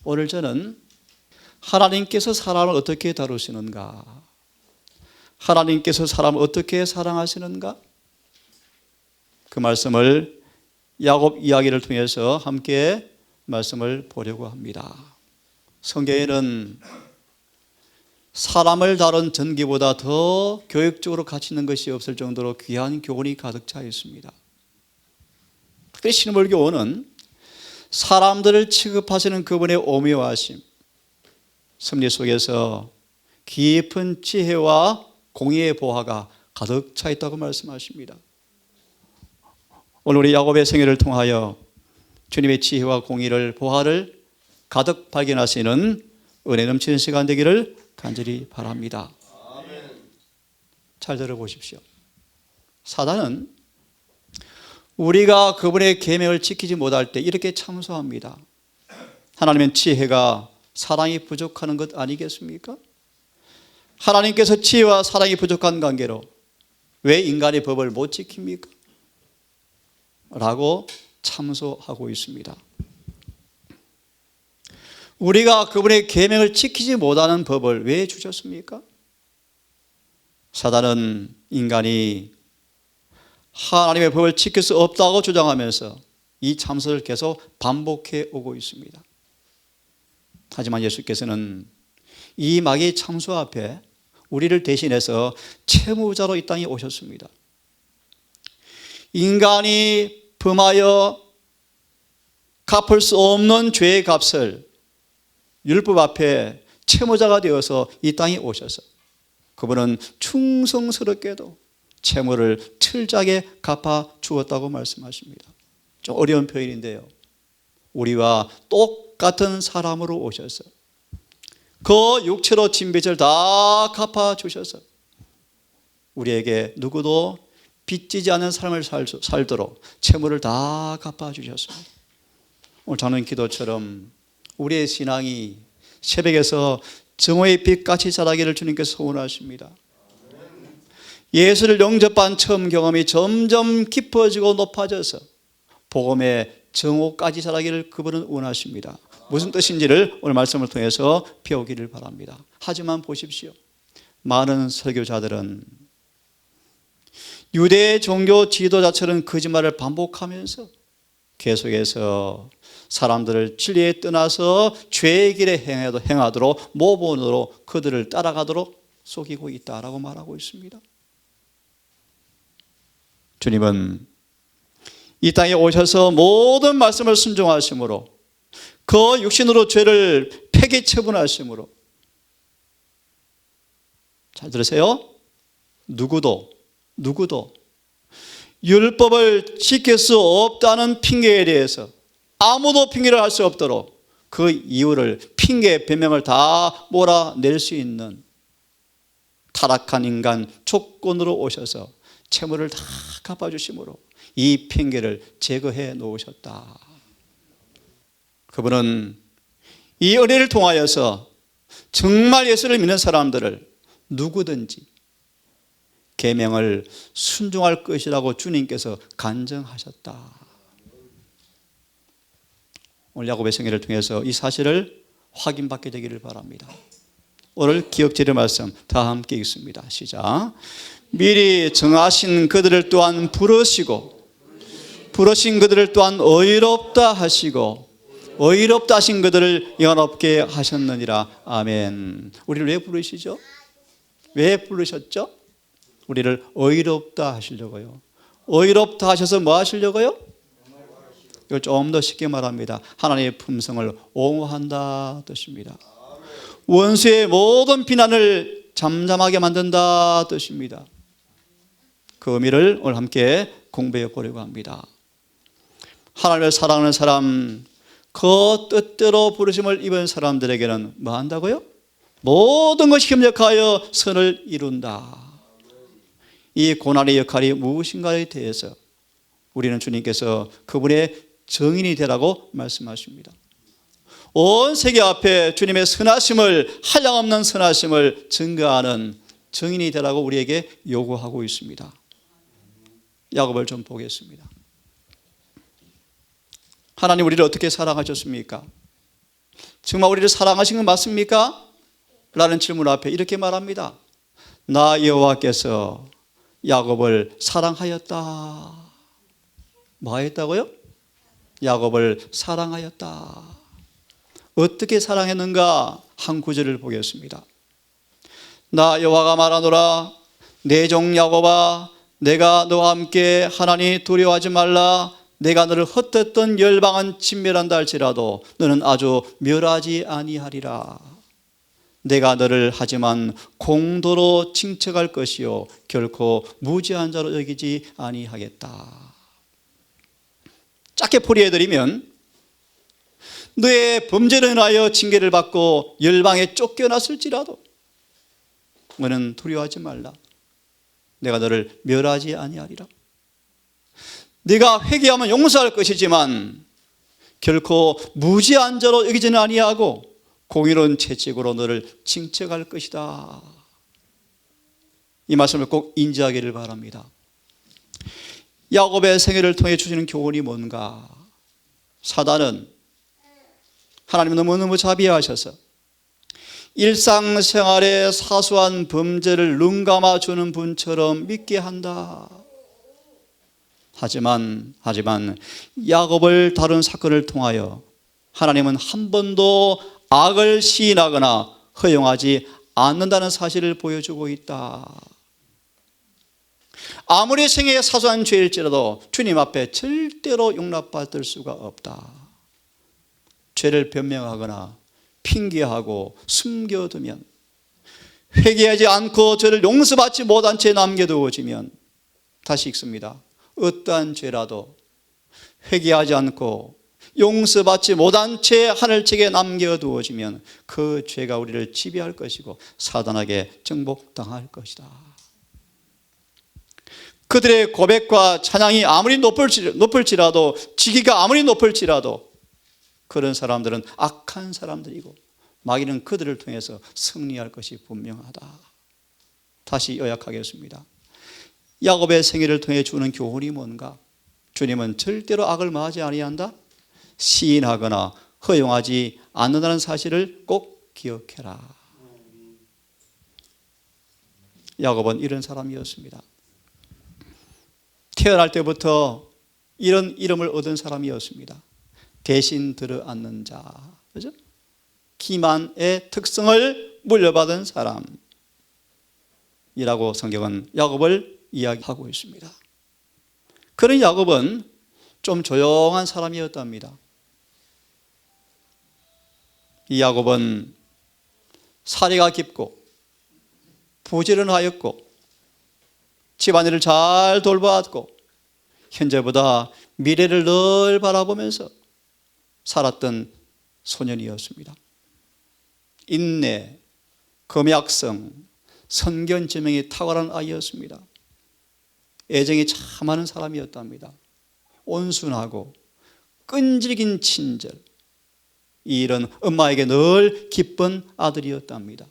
오늘 저는 하나님께서 사람을 어떻게 다루시는가, 하나님께서 사람을 어떻게 사랑하시는가, 그 말씀을 야곱 이야기를 통해서 함께 말씀을 보려고 합니다. 성경에는 사람을 다룬 전기보다 더 교육적으로 가치 있는 것이 없을 정도로 귀한 교훈이 가득 차 있습니다. 특히 신물교훈은 사람들을 취급하시는 그분의 오묘하심, 섭리 속에서 깊은 지혜와 공의의 보화가 가득 차 있다고 말씀하십니다. 오늘 우리 야곱의 생애를 통하여 주님의 지혜와 공의를, 보화를 가득 발견하시는 은혜 넘치는 시간 되기를 간절히 바랍니다. 잘 들어보십시오. 사단은 우리가 그분의 계명을 지키지 못할 때 이렇게 참소합니다. 하나님은 지혜가 사랑이 부족하는 것 아니겠습니까? 하나님께서 지혜와 사랑이 부족한 관계로 왜 인간의 법을 못 지킵니까? 라고 참소하고 있습니다. 우리가 그분의 계명을 지키지 못하는 법을 왜 주셨습니까? 사단은 인간이 하나님의 법을 지킬 수 없다고 주장하면서 이 참소를 계속 반복해 오고 있습니다. 하지만 예수께서는 이 마귀의 참소 앞에 우리를 대신해서 채무자로 이 땅에 오셨습니다. 인간이 범하여 갚을 수 없는 죄의 값을 율법 앞에 채무자가 되어서 이 땅에 오셔서 그분은 충성스럽게도 채무를 철저하게 갚아 주었다고 말씀하십니다. 좀 어려운 표현인데요, 우리와 똑같은 사람으로 오셔서 그 육체로 진 빚을 다 갚아 주셔서 우리에게 누구도 빚지지 않은 삶을 살도록 채무를 다 갚아 주셨습니다. 오늘 저는 기도처럼 우리의 신앙이 새벽에서 정오의 빛같이 자라기를 주님께서 소원하십니다. 예수를 영접한 처음 경험이 점점 깊어지고 높아져서 복음의 정오까지 자라기를 그분은 원하십니다. 무슨 뜻인지를 오늘 말씀을 통해서 배우기를 바랍니다. 하지만 보십시오, 많은 설교자들은 유대 종교 지도자처럼 거짓말을 반복하면서 계속해서 사람들을 진리에 떠나서 죄의 길에 행하도록 모본으로 그들을 따라가도록 속이고 있다라고 말하고 있습니다. 주님은 이 땅에 오셔서 모든 말씀을 순종하심으로 그 육신으로 죄를 폐기 처분하심으로, 잘 들으세요, 누구도 율법을 지킬 수 없다는 핑계에 대해서 아무도 핑계를 할 수 없도록 그 이유를, 핑계, 변명을 다 몰아낼 수 있는 타락한 인간 조건으로 오셔서 채무를 다 갚아주심으로 이 핑계를 제거해 놓으셨다. 그분은 이 은혜를 통하여서 정말 예수를 믿는 사람들을 누구든지 계명을 순종할 것이라고 주님께서 간증하셨다. 오늘 야곱의 생애를 통해서 이 사실을 확인받게 되기를 바랍니다. 오늘 기억제의 말씀 다 함께 읽습니다. 시작. 미리 정하신 그들을 또한 부르시고 부르신 그들을 또한 의롭다 하시고 의롭다 하신 그들을 영원롭게 하셨느니라. 아멘. 우리를 왜 부르시죠? 왜 부르셨죠? 우리를 의롭다 하시려고요. 의롭다 하셔서 뭐 하시려고요? 이걸 좀 더 쉽게 말합니다. 하나님의 품성을 옹호한다 뜻입니다. 원수의 모든 비난을 잠잠하게 만든다 뜻입니다. 그 의미를 오늘 함께 공부해 보려고 합니다. 하나님을 사랑하는 사람, 그 뜻대로 부르심을 입은 사람들에게는 뭐 한다고요? 모든 것이 협력하여 선을 이룬다. 이 고난의 역할이 무엇인가에 대해서 우리는 주님께서 그분의 증인이 되라고 말씀하십니다. 온 세계 앞에 주님의 선하심을, 한량없는 선하심을 증거하는 증인이 되라고 우리에게 요구하고 있습니다. 야곱을 좀 보겠습니다. 하나님 우리를 어떻게 사랑하셨습니까? 정말 우리를 사랑하신 건 맞습니까? 라는 질문 앞에 이렇게 말합니다. 나 여호와께서 야곱을 사랑하였다. 뭐 했다고요? 야곱을 사랑하였다. 어떻게 사랑했는가? 한 구절을 보겠습니다. 나 여호와가 말하노라. 내 종 야곱아, 내가 너와 함께 하나니 두려워하지 말라. 내가 너를 헛됐던 열방은 진멸한다 할지라도 너는 아주 멸하지 아니하리라. 내가 너를 하지만 공도로 칭책할 것이요 결코 무지한 자로 여기지 아니하겠다. 짧게 풀이해드리면 너의 범죄로 인하여 징계를 받고 열방에 쫓겨났을지라도 너는 두려워하지 말라. 내가 너를 멸하지 아니하리라. 네가 회개하면 용서할 것이지만 결코 무지한 자로 여기지는 아니하고 공의로운 채찍으로 너를 징책할 것이다. 이 말씀을 꼭 인지하기를 바랍니다. 야곱의 생애를 통해 주시는 교훈이 뭔가? 사단은 하나님은 너무너무 자비하셔서 일상생활의 사소한 범죄를 눈 감아주는 분처럼 믿게 한다. 하지만 야곱을 다룬 사건을 통하여 하나님은 한 번도 악을 시인하거나 허용하지 않는다는 사실을 보여주고 있다. 아무리 생애의 사소한 죄일지라도 주님 앞에 절대로 용납받을 수가 없다. 죄를 변명하거나 핑계하고 숨겨두면, 회개하지 않고 죄를 용서받지 못한 채 남겨두어지면, 다시 읽습니다. 어떠한 죄라도 회개하지 않고 용서받지 못한 채 하늘책에 남겨두어지면 그 죄가 우리를 지배할 것이고 사단에게 정복당할 것이다. 그들의 고백과 찬양이 아무리 높을지라도, 지기가 아무리 높을지라도 그런 사람들은 악한 사람들이고 마귀는 그들을 통해서 승리할 것이 분명하다. 다시 요약하겠습니다. 야곱의 생애를 통해 주는 교훈이 뭔가? 주님은 절대로 악을 마하지 아니한다. 시인하거나 허용하지 않는다는 사실을 꼭 기억해라. 야곱은 이런 사람이었습니다. 태어날 때부터 이런 이름을 얻은 사람이었습니다. 대신 들어앉는 자, 그죠? 기만의 특성을 물려받은 사람이라고 성경은 야곱을 이야기하고 있습니다. 그런 야곱은 좀 조용한 사람이었답니다. 이 야곱은 사리가 깊고 부지런하였고 집안일을 잘 돌보았고 현재보다 미래를 늘 바라보면서 살았던 소년이었습니다. 인내, 검약성, 선견지명이 탁월한 아이였습니다. 애정이 참 많은 사람이었답니다. 온순하고 끈질긴 친절, 이런 엄마에게 늘 기쁜 아들이었답니다.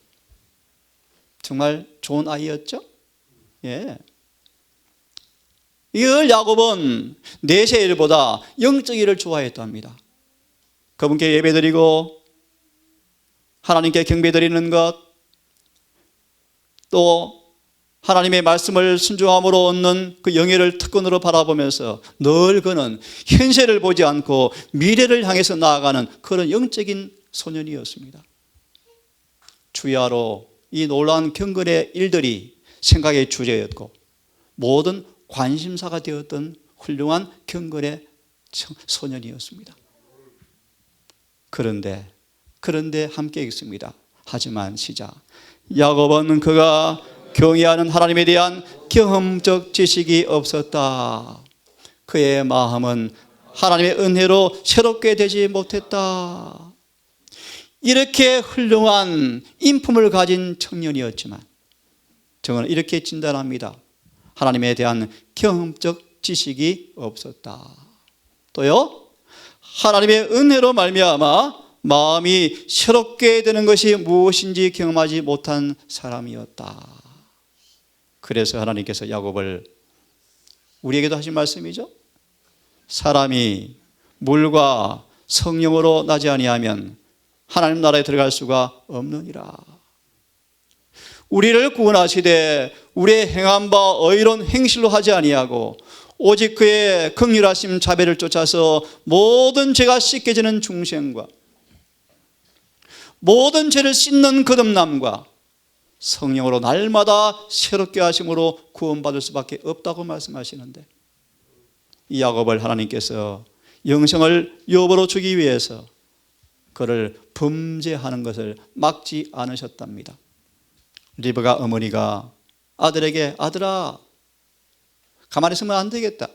정말 좋은 아이였죠? 예. 이 야곱은 내세 일보다 영적 일을 좋아했답니다. 그분께 예배드리고 하나님께 경배드리는 것, 또 하나님의 말씀을 순종함으로 얻는 그 영예를 특권으로 바라보면서 늘 그는 현세를 보지 않고 미래를 향해서 나아가는 그런 영적인 소년이었습니다. 주야로 이 놀라운 경건의 일들이 생각의 주제였고 모든 관심사가 되었던 훌륭한 경건의 소년이었습니다. 그런데 함께 읽습니다. 하지만 시작. 야곱은 그가 경외하는 하나님에 대한 경험적 지식이 없었다. 그의 마음은 하나님의 은혜로 새롭게 되지 못했다. 이렇게 훌륭한 인품을 가진 청년이었지만 저는 이렇게 진단합니다. 하나님에 대한 경험적 지식이 없었다. 또요, 하나님의 은혜로 말미암아 마음이 새롭게 되는 것이 무엇인지 경험하지 못한 사람이었다. 그래서 하나님께서 야곱을, 우리에게도 하신 말씀이죠. 사람이 물과 성령으로 나지 아니하면 하나님 나라에 들어갈 수가 없느니라. 우리를 구원하시되 우리의 행한 바 의로운 행실로 하지 아니하고 오직 그의 긍휼하심 자비를 쫓아서 모든 죄가 씻겨지는 중생과 모든 죄를 씻는 거듭남과 성령으로 날마다 새롭게 하심으로 구원받을 수밖에 없다고 말씀하시는데, 이 야곱을 하나님께서 영생을 여보로 주기 위해서 그를 범죄하는 것을 막지 않으셨답니다. 리브가 어머니가 아들에게 아들아 가만히 있으면 안 되겠다,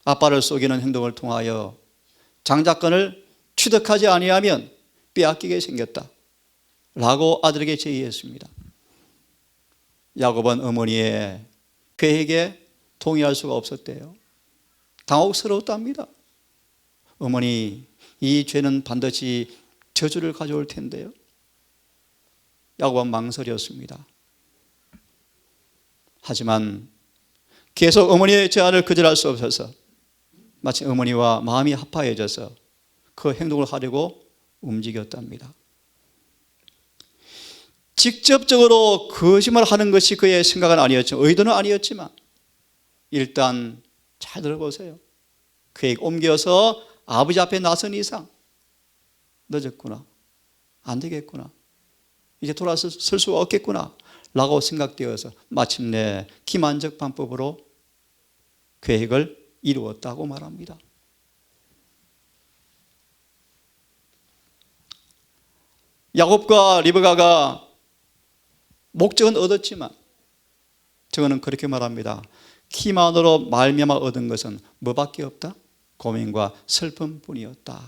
아빠를 속이는 행동을 통하여 장자권을 취득하지 아니하면 빼앗기게 생겼다 라고 아들에게 제의했습니다. 야곱은 어머니의 계획에 동의할 수가 없었대요. 당혹스러웠답니다. 어머니, 이 죄는 반드시 저주를 가져올 텐데요. 야곱은 망설였습니다. 하지만 계속 어머니의 제안을 거절할 수 없어서 마치 어머니와 마음이 합하여져서 그 행동을 하려고 움직였답니다. 직접적으로 거짓말을 하는 것이 그의 생각은 아니었죠. 의도는 아니었지만 일단 잘 들어보세요. 계획 옮겨서 아버지 앞에 나선 이상 늦었구나, 안 되겠구나, 이제 돌아설 수가 없겠구나 라고 생각되어서 마침내 기만적 방법으로 계획을 이루었다고 말합니다. 야곱과 리브가가 목적은 얻었지만 저거는 그렇게 말합니다. 키만으로 말미암아 얻은 것은 뭐밖에 없다? 고민과 슬픔뿐이었다.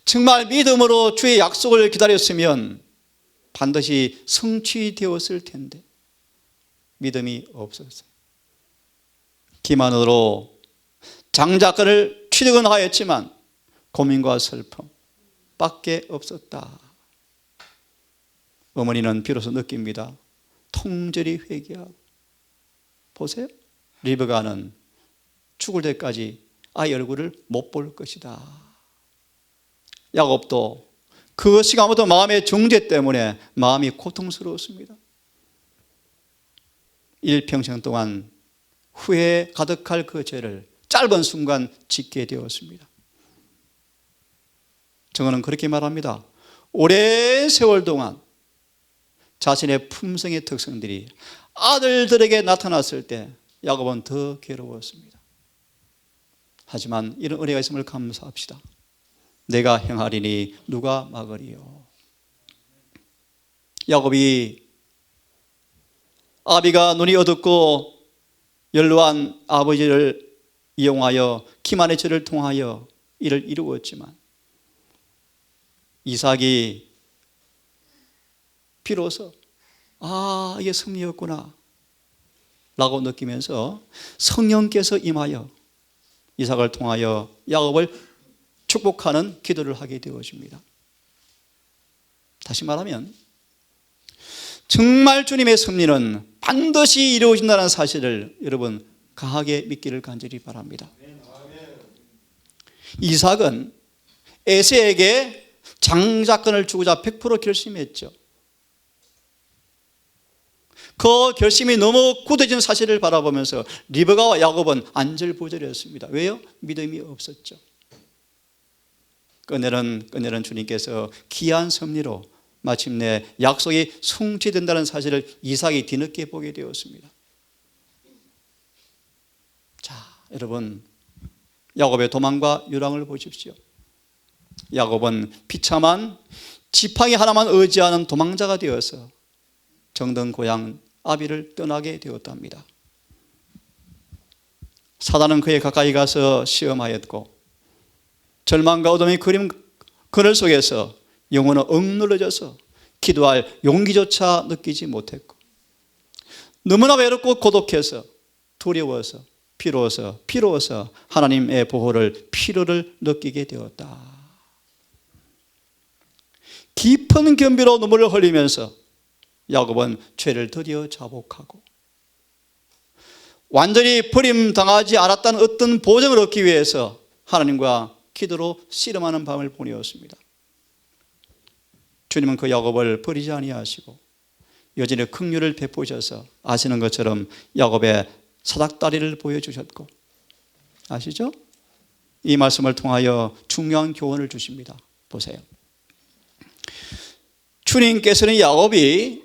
정말 믿음으로 주의 약속을 기다렸으면 반드시 성취되었을 텐데 믿음이 없었어요. 기만으로 장자권을 취득은 하였지만 고민과 슬픔 밖에 없었다. 어머니는 비로소 느낍니다. 통절히 회개하고, 보세요, 리브가는 죽을 때까지 아이 얼굴을 못 볼 것이다. 야곱도 그 시간부터 마음의 정죄 때문에 마음이 고통스러웠습니다. 일평생 동안 후회에 가득할 그 죄를 짧은 순간 짓게 되었습니다. 저는 그렇게 말합니다. 오랜 세월 동안 자신의 품성의 특성들이 아들들에게 나타났을 때 야곱은 더 괴로웠습니다. 하지만 이런 은혜가 있음을 감사합시다. 내가 행하리니 누가 막으리요. 야곱이 아비가 눈이 어둡고 연로한 아버지를 이용하여 기만의 죄를 통하여 이를 이루었지만 이삭이 비로소 이게 승리였구나 라고 느끼면서 성령께서 임하여 이삭을 통하여 야곱을 축복하는 기도를 하게 되어집니다. 다시 말하면 정말 주님의 승리는 반드시 이루어진다는 사실을 여러분 강하게 믿기를 간절히 바랍니다. 이삭은 에세에게 장자권을 주고자 100% 결심했죠. 그 결심이 너무 굳어진 사실을 바라보면서 리브가와 야곱은 안절부절했습니다. 왜요? 믿음이 없었죠. 끝내는 주님께서 귀한 섭리로 마침내 약속이 성취된다는 사실을 이삭이 뒤늦게 보게 되었습니다. 자, 여러분, 야곱의 도망과 유랑을 보십시오. 야곱은 비참한 지팡이 하나만 의지하는 도망자가 되어서 정든 고향 아비를 떠나게 되었답니다. 사단은 그에 가까이 가서 시험하였고 절망과 어둠의 그늘 속에서 영혼은 억눌러져서 기도할 용기조차 느끼지 못했고 너무나 외롭고 고독해서 두려워서 피로워서 하나님의 보호를 필요를 느끼게 되었다. 깊은 겸비로 눈물을 흘리면서 야곱은 죄를 드디어 자복하고 완전히 버림당하지 않았다는 어떤 보증을 얻기 위해서 하나님과 기도로 씨름하는 밤을 보내었습니다. 주님은 그 야곱을 버리지 아니하시고 여전히 긍휼을 베푸셔서 아시는 것처럼 야곱의 사닥다리를 보여주셨고, 아시죠? 이 말씀을 통하여 중요한 교훈을 주십니다. 보세요. 주님께서는 야곱이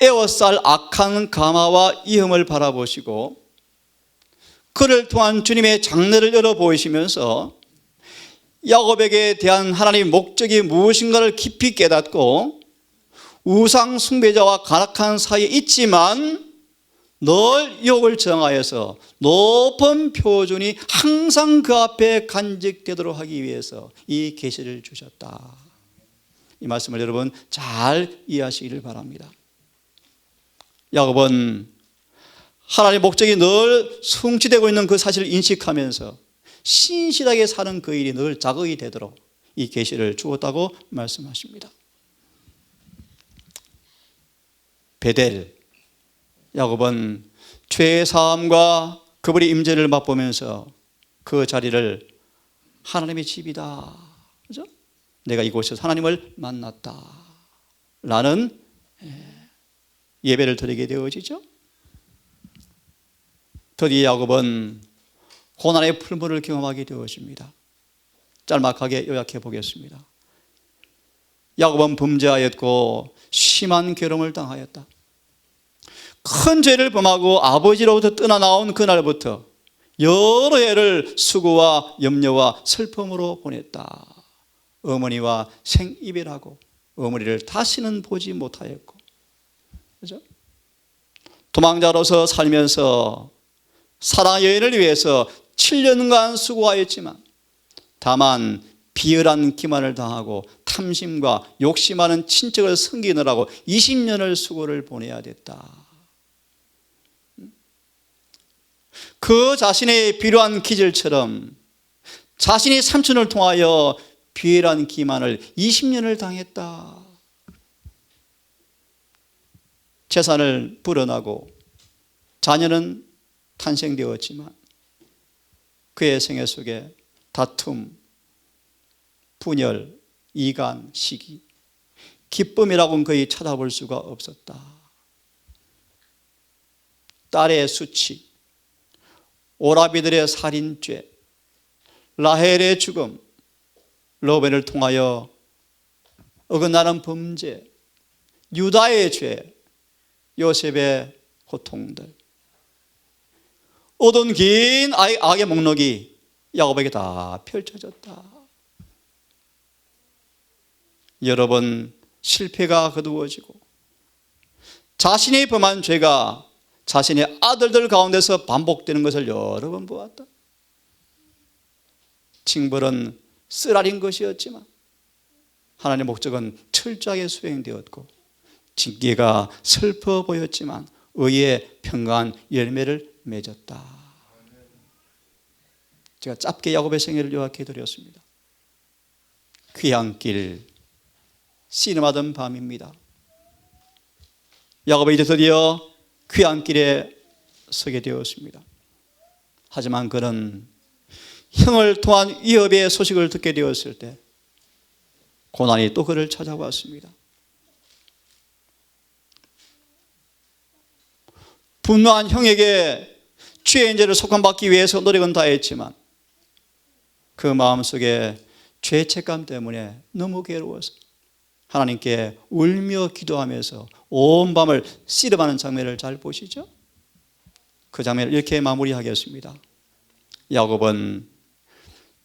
에워쌀 악한 가마와 이흠을 바라보시고 그를 통한 주님의 장래를 열어 보이시면서 야곱에게 대한 하나님의 목적이 무엇인가를 깊이 깨닫고 우상 숭배자와 간악한 사이에 있지만 늘 유혹을 정하여서 높은 표준이 항상 그 앞에 간직되도록 하기 위해서 이 계시를 주셨다. 이 말씀을 여러분 잘 이해하시기를 바랍니다. 야곱은 하나님의 목적이 늘 성취되고 있는 그 사실을 인식하면서 신실하게 사는 그 일이 늘 자극이 되도록 이 계시를 주었다고 말씀하십니다. 베델, 야곱은 죄의 사함과 그분의 임재를 맛보면서 그 자리를 하나님의 집이다, 그죠? 내가 이곳에서 하나님을 만났다 라는 예배를 드리게 되어지죠. 드디어 야곱은 고난의 풀물을 경험하게 되어집니다. 짤막하게 요약해 보겠습니다. 야곱은 범죄하였고 심한 괴로움을 당하였다. 큰 죄를 범하고 아버지로부터 떠나나온 그날부터 여러 해를 수고와 염려와 슬픔으로 보냈다. 어머니와 생이별하고 어머니를 다시는 보지 못하였고, 그죠? 도망자로서 살면서 사랑 여인을 위해서 7년간 수고하였지만 다만 비열한 기만을 당하고 탐심과 욕심하는 친척을 섬기느라고 20년을 수고를 보내야 됐다. 그 자신의 필요한 기질처럼 자신이 삼촌을 통하여 비열한 기만을 20년을 당했다. 재산을 불어나고 자녀는 탄생되었지만 그의 생애 속에 다툼, 분열, 이간, 시기, 기쁨이라고는 거의 찾아볼 수가 없었다. 딸의 수치, 오라비들의 살인죄, 라헬의 죽음, 로벤을 통하여 어긋나는 범죄, 유다의 죄, 요셉의 고통들, 오던 긴 악의 목록이 야곱에게 다 펼쳐졌다. 여러 번 실패가 거두어지고 자신이 범한 죄가 자신의 아들들 가운데서 반복되는 것을 여러 번 보았다. 징벌은 쓰라린 것이었지만 하나님의 목적은 철저하게 수행되었고, 징계가 슬퍼 보였지만 의의 평강한 열매를 맺었다. 제가 짧게 야곱의 생애를 요약해 드렸습니다. 귀향길, 씨름하던 밤입니다. 야곱은 이제 드디어 귀향길에 서게 되었습니다. 하지만 그는 형을 통한 위협의 소식을 듣게 되었을 때 고난이 또 그를 찾아왔습니다. 분노한 형에게 죄의 죄를 속함받기 위해서 노력은 다했지만 그 마음속에 죄책감 때문에 너무 괴로워서 하나님께 울며 기도하면서 온 밤을 씨름하는 장면을 잘 보시죠? 그 장면을 이렇게 마무리하겠습니다. 야곱은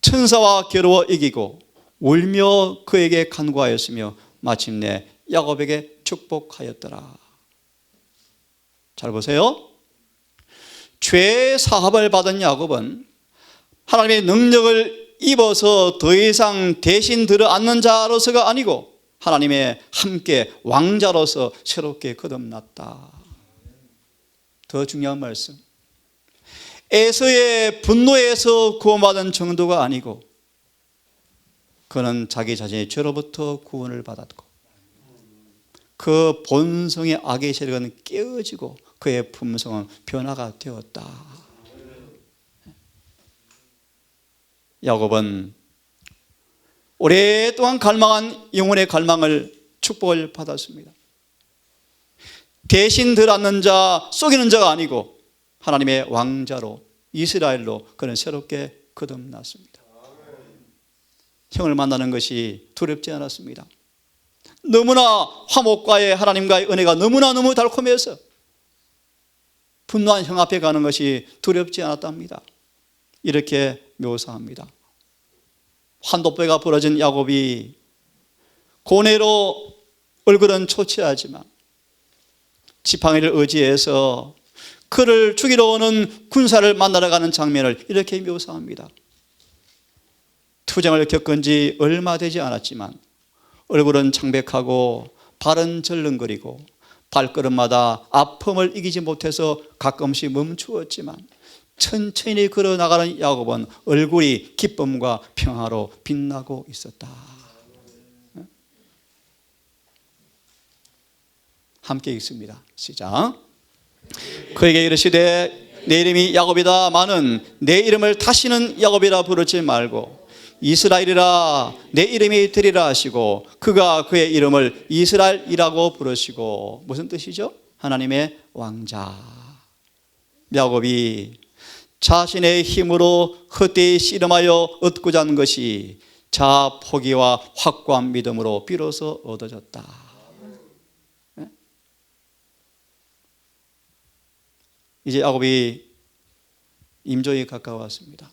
천사와 겨루어 이기고 울며 그에게 간구하였으며 마침내 야곱에게 축복하였더라. 잘 보세요. 죄 사합을 받은 야곱은 하나님의 능력을 입어서 더 이상 대신 들어앉는 자로서가 아니고 하나님의 함께 왕자로서 새롭게 거듭났다. 더 중요한 말씀, 에서의 분노에서 구원받은 정도가 아니고 그는 자기 자신의 죄로부터 구원을 받았고 그 본성의 악의 세력은 깨어지고 그의 품성은 변화가 되었다. 야곱은 오랫동안 갈망한 영혼의 갈망을 축복을 받았습니다. 대신 들었는 자, 속이는 자가 아니고 하나님의 왕자로, 이스라엘로 그는 새롭게 거듭났습니다. 형을 만나는 것이 두렵지 않았습니다. 너무나 화목과의 하나님과의 은혜가 너무 달콤해서 분노한 형 앞에 가는 것이 두렵지 않았답니다. 이렇게 묘사합니다. 환도뼈가 부러진 야곱이 고뇌로 얼굴은 초췌하지만 지팡이를 의지해서 그를 죽이러 오는 군사를 만나러 가는 장면을 이렇게 묘사합니다. 투쟁을 겪은 지 얼마 되지 않았지만 얼굴은 창백하고 발은 절름거리고 발걸음마다 아픔을 이기지 못해서 가끔씩 멈추었지만 천천히 걸어나가는 야곱은 얼굴이 기쁨과 평화로 빛나고 있었다. 함께 읽습니다. 시작. 그에게 이르시되 내 이름이 야곱이다마는 내 이름을 다시는 야곱이라 부르지 말고 이스라엘이라 내 이름이 되리라 하시고 그가 그의 이름을 이스라엘이라고 부르시고, 무슨 뜻이죠? 하나님의 왕자. 야곱이 자신의 힘으로 헛되이 씨름하여 얻고자 하는 것이 자아 포기와 확고한 믿음으로 비로소 얻어졌다. 이제 야곱이 임종이 가까웠습니다.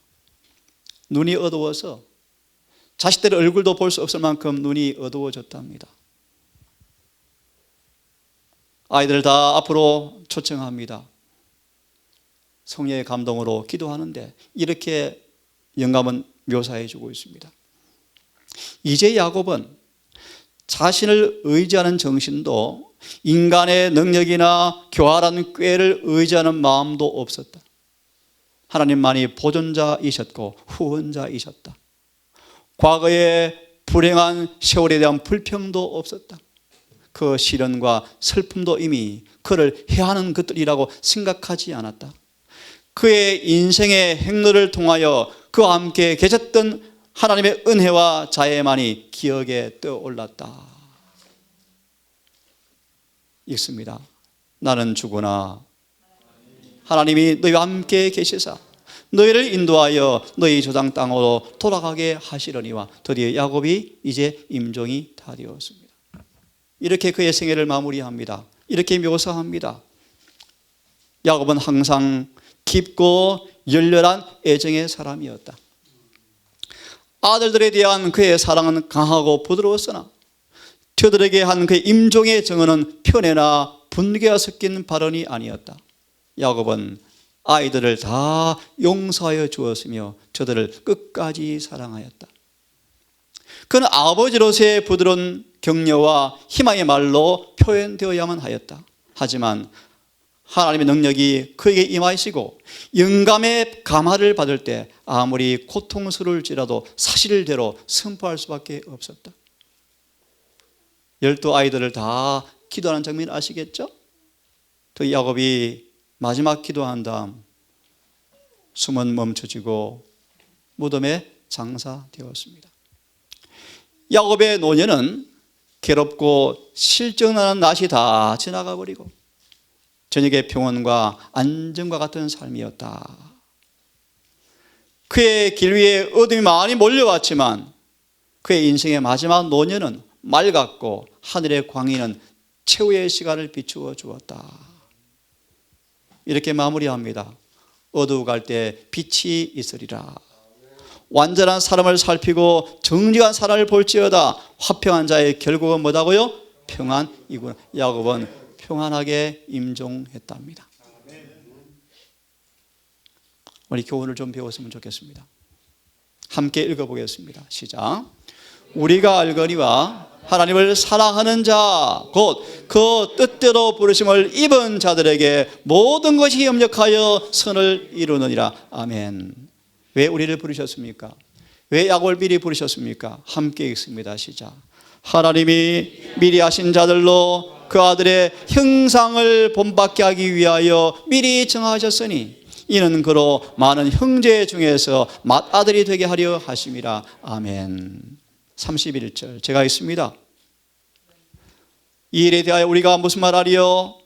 눈이 어두워서 자식들의 얼굴도 볼 수 없을 만큼 눈이 어두워졌답니다. 아이들 다 앞으로 초청합니다. 성령의 감동으로 기도하는데 이렇게 영감은 묘사해 주고 있습니다. 이제 야곱은 자신을 의지하는 정신도 인간의 능력이나 교활한 꾀를 의지하는 마음도 없었다. 하나님만이 보존자이셨고 후원자이셨다. 과거의 불행한 세월에 대한 불평도 없었다. 그 시련과 슬픔도 이미 그를 해하는 것들이라고 생각하지 않았다. 그의 인생의 행로를 통하여 그와 함께 계셨던 하나님의 은혜와 자애만이 기억에 떠올랐다. 읽습니다. 나는 죽으나 하나님이 너희와 함께 계시사 너희를 인도하여 너희 조상 땅으로 돌아가게 하시려니와. 드디어 야곱이 이제 임종이 다 되었습니다. 이렇게 그의 생애를 마무리합니다. 이렇게 묘사합니다. 야곱은 항상 깊고 열렬한 애정의 사람이었다. 아들들에 대한 그의 사랑은 강하고 부드러웠으나 저들에게 한 그의 임종의 정언은 편애나 분개가 섞인 발언이 아니었다. 야곱은 아이들을 다 용서하여 주었으며 저들을 끝까지 사랑하였다. 그는 아버지로서의 부드러운 격려와 희망의 말로 표현되어야만 하였다. 하지만 하나님의 능력이 그에게 임하시고 영감의 감화를 받을 때 아무리 고통스러울지라도 사실대로 선포할 수밖에 없었다. 12아이들을 다 기도하는 장면 아시겠죠? 그 야곱이 마지막 기도한 다음 숨은 멈춰지고 무덤에 장사되었습니다. 야곱의 노년은 괴롭고 실정나는 낮이 다 지나가 버리고 저녁의 평온과 안정과 같은 삶이었다. 그의 길 위에 어둠이 많이 몰려왔지만 그의 인생의 마지막 노년은 맑았고 하늘의 광희는 최후의 시간을 비추어 주었다. 이렇게 마무리합니다. 어두워갈 때 빛이 있으리라. 완전한 사람을 살피고 정직한 사람을 볼지어다. 화평한 자의 결국은 뭐다고요? 평안이구나. 야곱은 평안하게 임종했답니다. 우리 교훈을 좀 배웠으면 좋겠습니다. 함께 읽어보겠습니다. 시작. 우리가 알거니와 하나님을 사랑하는 자 곧 그 뜻대로 부르심을 입은 자들에게 모든 것이 협력하여 선을 이루느니라. 아멘. 왜 우리를 부르셨습니까? 왜 야곱을 미리 부르셨습니까? 함께 읽습니다. 시작. 하나님이 미리 하신 자들로 그 아들의 형상을 본받게 하기 위하여 미리 정하셨으니 이는 그로 많은 형제 중에서 맏아들이 되게 하려 하심이라. 아멘. 31절 제가 있습니다. 이 일에 대하여 우리가 무슨 말하리요?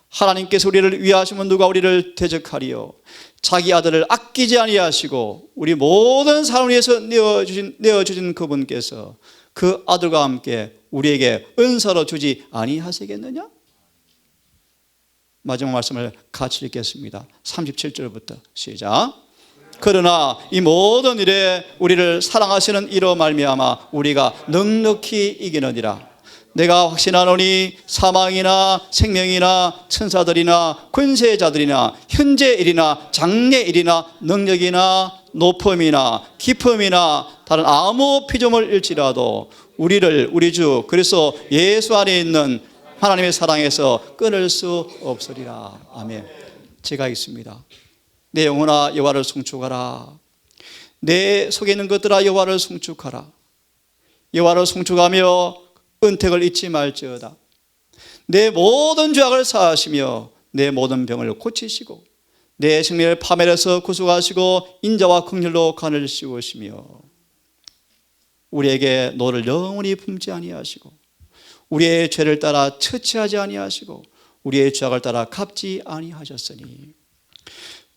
하나님께서 우리를 위하시면 누가 우리를 대적하리요? 자기 아들을 아끼지 아니하시고 우리 모든 사람을 위해서 내어주신 그분께서 그 아들과 함께 우리에게 은사로 주지 아니하시겠느냐? 마지막 말씀을 같이 읽겠습니다. 37절부터 시작. 그러나 이 모든 일에 우리를 사랑하시는 이로 말미암아 우리가 넉넉히 이기느니라. 내가 확신하노니 사망이나 생명이나 천사들이나 권세자들이나 현재 일이나 장래 일이나 능력이나 높음이나 깊음이나 다른 아무 피조물 일지라도 우리를 우리 주 그리스도 예수 안에 있는 하나님의 사랑에서 끊을 수 없으리라. 아멘. 제가 있습니다. 내 영혼아 여호와를 송축하라. 내 속에 있는 것들아 여호와를 송축하라. 여호와를 송축하며 은택을 잊지 말지어다. 내 모든 죄악을 사하시며 내 모든 병을 고치시고 내 생명을 파멸해서 구속하시고 인자와 긍휼로 간을 씌우시며 우리에게 너를 영원히 품지 아니하시고 우리의 죄를 따라 처치하지 아니하시고 우리의 죄악을 따라 갚지 아니하셨으니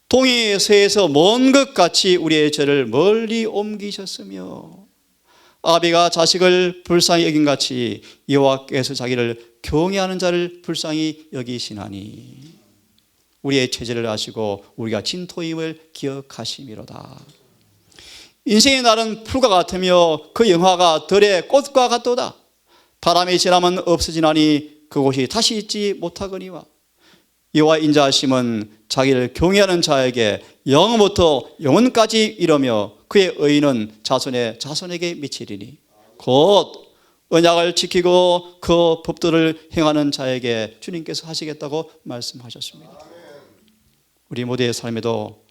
동이 서에서 먼 것 같이 우리의 죄를 멀리 옮기셨으며 아비가 자식을 불쌍히 여긴같이 여호와께서 자기를 경외하는 자를 불쌍히 여기시나니 우리의 죄를 아시고 우리가 진토임을 기억하심이로다. 인생의 날은 풀과 같으며 그 영화가 들의 꽃과 같도다. 바람이 지나면 없어지나니 그곳이 다시 있지 못하거니와 여호와 인자하심은 자기를 경외하는 자에게 영원부터 영원까지 이르며 그의 의는 자손의 자손에게 미치리니 곧 언약을 지키고 그 법도를 행하는 자에게 주님께서 하시겠다고 말씀하셨습니다. 우리 모두의 삶에도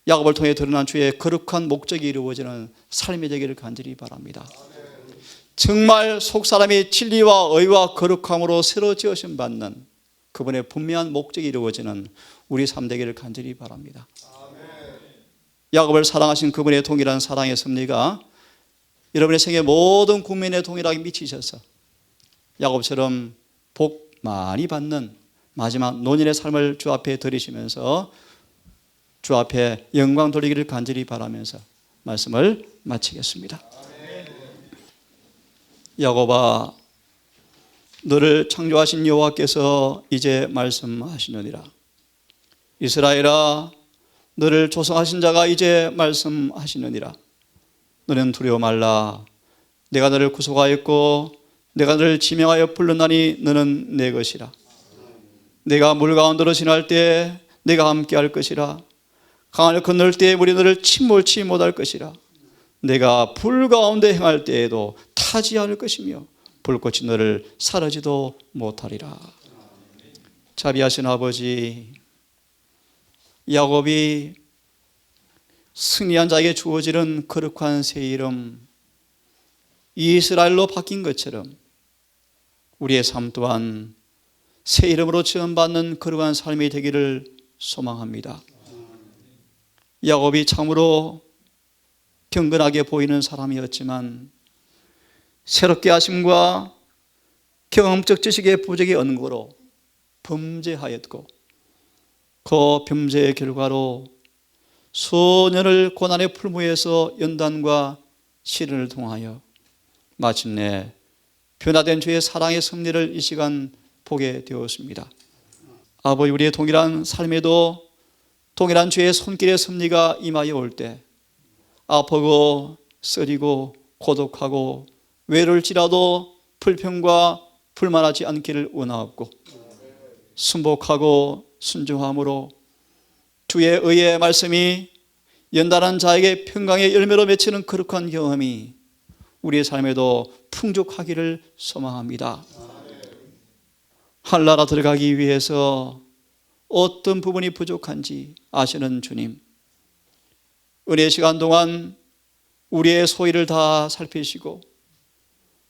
야곱을 통해 드러난 주의 거룩한 목적이 이루어지는 삶이 되기를 간절히 바랍니다. 정말 속사람이 진리와 의와 거룩함으로 새로 지으심 받는 그분의 분명한 목적이 이루어지는 우리 삶 되기를 간절히 바랍니다. 야곱을 사랑하신 그분의 동일한 사랑의 섭리가 여러분의 생애 모든 국민의 동일하게 미치셔서 야곱처럼 복 많이 받는 마지막 노년의 삶을 주 앞에 드리시면서 주 앞에 영광 돌리기를 간절히 바라면서 말씀을 마치겠습니다. 야곱아, 너를 창조하신 여호와께서 이제 말씀하시느니라. 이스라엘아, 너를 조성하신 자가 이제 말씀하시느니라. 너는 두려워 말라. 내가 너를 구속하였고 내가 너를 지명하여 불렀나니 너는 내 것이라. 내가 물 가운데로 지날 때 내가 함께할 것이라. 강을 건널 때 물이 너를 침몰치 못할 것이라. 내가 불 가운데 행할 때에도 타지 않을 것이며 불꽃이 너를 사르지도 못하리라. 자비하신 아버지, 야곱이 승리한 자에게 주어지는 거룩한 새 이름 이스라엘로 바뀐 것처럼 우리의 삶 또한 새 이름으로 지원받는 거룩한 삶이 되기를 소망합니다. 야곱이 참으로 경건하게 보이는 사람이었지만 새롭게 하심과 경험적 지식의 부족의 언고로 범죄하였고 그 범죄의 결과로 수년을 고난의 풀무에서 연단과 시련을 통하여 마침내 변화된 주의 사랑의 섭리를 이 시간 보게 되었습니다. 아버지, 우리의 동일한 삶에도 동일한 주의 손길의 섭리가 임하여 올 때 아프고 쓰리고 고독하고 외로울지라도 불평과 불만하지 않기를 원하옵고 순복하고 순종함으로 주의 의의 말씀이 연단한 자에게 평강의 열매로 맺히는 거룩한 경험이 우리의 삶에도 풍족하기를 소망합니다. 하늘나라 들어가기 위해서 어떤 부분이 부족한지 아시는 주님, 은혜의 시간 동안 우리의 소위를 다 살피시고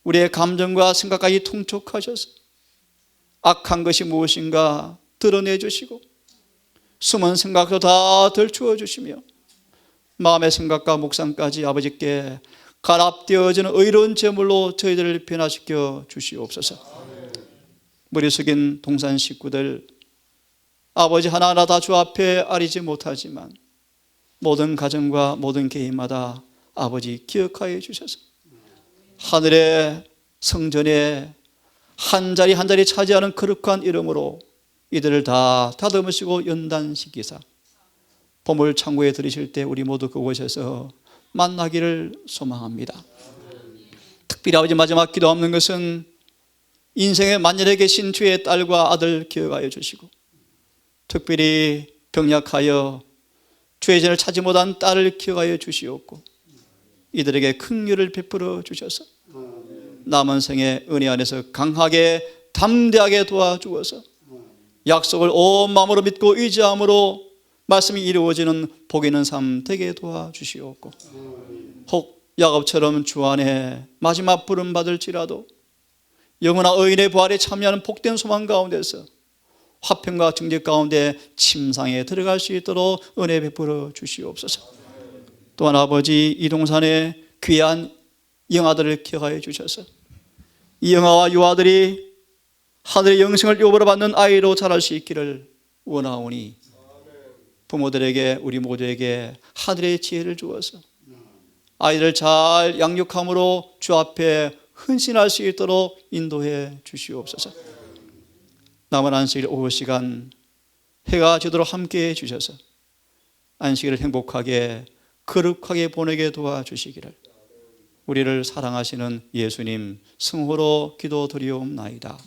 우리의 감정과 생각까지 통촉하셔서 악한 것이 무엇인가 드러내 주시고 숨은 생각도 다 들추어 주시며 마음의 생각과 묵상까지 아버지께 간합되어지는 의로운 제물로 저희들을 변화시켜 주시옵소서. 머리 숙인 동산 식구들, 아버지 하나하나 다 주 앞에 아리지 못하지만 모든 가정과 모든 개인마다 아버지 기억하여 주셔서 하늘의 성전에 한 자리 한 자리 차지하는 거룩한 이름으로 이들을 다 다듬으시고 연단시키사 보물 창고에 들이실 때 우리 모두 그곳에서 만나기를 소망합니다. 특별히 아버지 마지막 기도하는 것은 인생의 만년에 계신 주의 딸과 아들 기억하여 주시고, 특별히 병약하여 주의 전을 찾지 못한 딸을 기억하여 주시옵고, 이들에게 긍휼을 베풀어 주셔서 남은 생의 은혜 안에서 강하게 담대하게 도와주어서 약속을 온 마음으로 믿고 의지함으로 말씀이 이루어지는 복 있는 삶 되게 도와주시옵고, 혹 야곱처럼 주 안에 마지막 부름 받을지라도 영원한 의인의 부활에 참여하는 복된 소망 가운데서 화평과 정직 가운데 침상에 들어갈 수 있도록 은혜 베풀어 주시옵소서. 또한 아버지 이 동산에 귀한 영아들을 기억하여 주셔서 이 영아와 유아들이 하늘의 영생을 유업으로 받는 아이로 자랄 수 있기를 원하오니 부모들에게 우리 모두에게 하늘의 지혜를 주어서 아이를 잘 양육함으로 주 앞에 헌신할 수 있도록 인도해 주시옵소서. 남은 안식일 오후 시간 해가 지도록 함께해 주셔서 안식일을 행복하게 거룩하게 보내게 도와주시기를 우리를 사랑하시는 예수님 승호로 기도드리옵나이다.